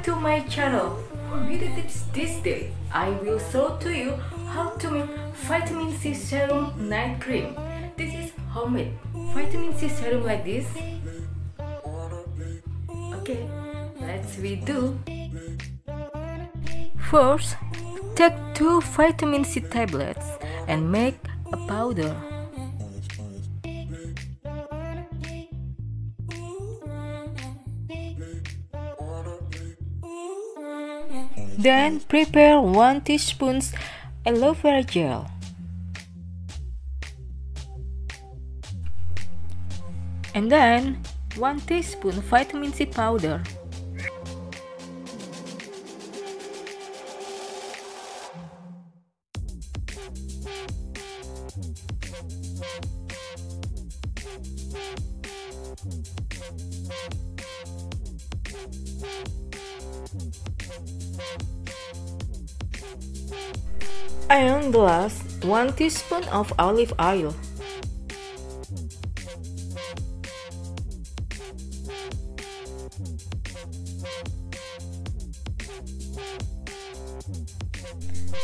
to my channel. For beauty tips this day, I will show to you how to make vitamin C serum night cream. This is homemade vitamin C serum like this. Okay, let's redo. First, take 2 vitamin C tablets and make a powder. Then prepare 1 teaspoon aloe vera gel. And then 1 teaspoon vitamin C powder. And last, 1 teaspoon of olive oil.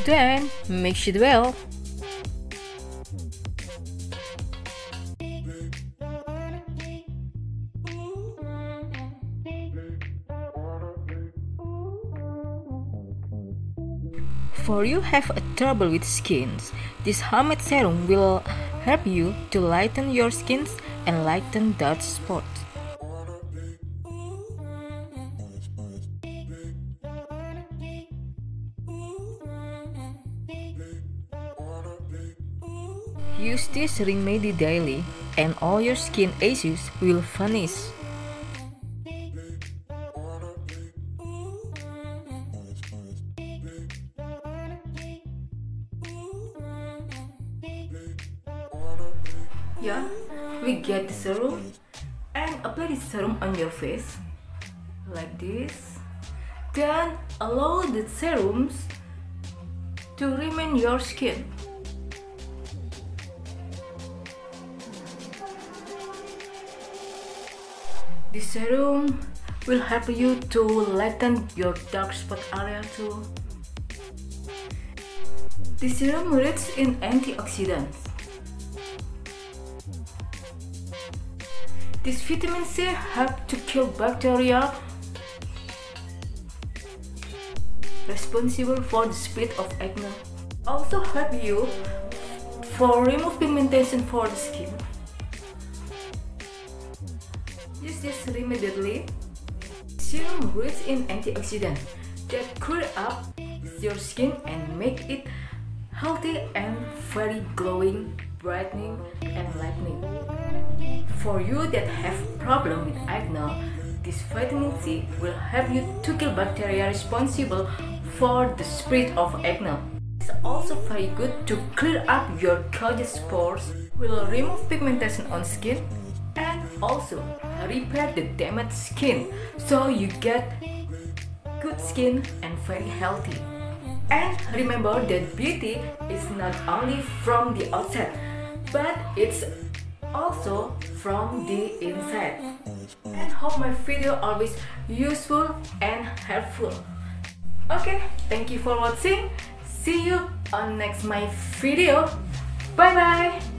Then mix it well. For you have a trouble with skins, this homemade serum will help you to lighten your skins and lighten dark spots. Use this remedy daily and all your skin issues will vanish. Yeah, we get the serum and apply the serum on your face like this. Then allow the serums to remain your skin. The serum will help you to lighten your dark spot area too. The serum rich in antioxidants. This vitamin C helps to kill bacteria responsible for the spread of acne. Also help you for remove pigmentation for the skin. Use this immediately. Serum rich in antioxidants that clear up your skin and make it healthy and very glowing, brightening and lightening. For you that have problem with acne, this vitamin C will help you to kill bacteria responsible for the spread of acne. It's also very good to clear up your clogged pores, will remove pigmentation on skin, and also repair the damaged skin so you get good skin and very healthy. And remember that beauty is not only from the outside, but it's also from the inside. And hope my video always useful and helpful. Okay, thank you for watching. See you on next my video. Bye bye.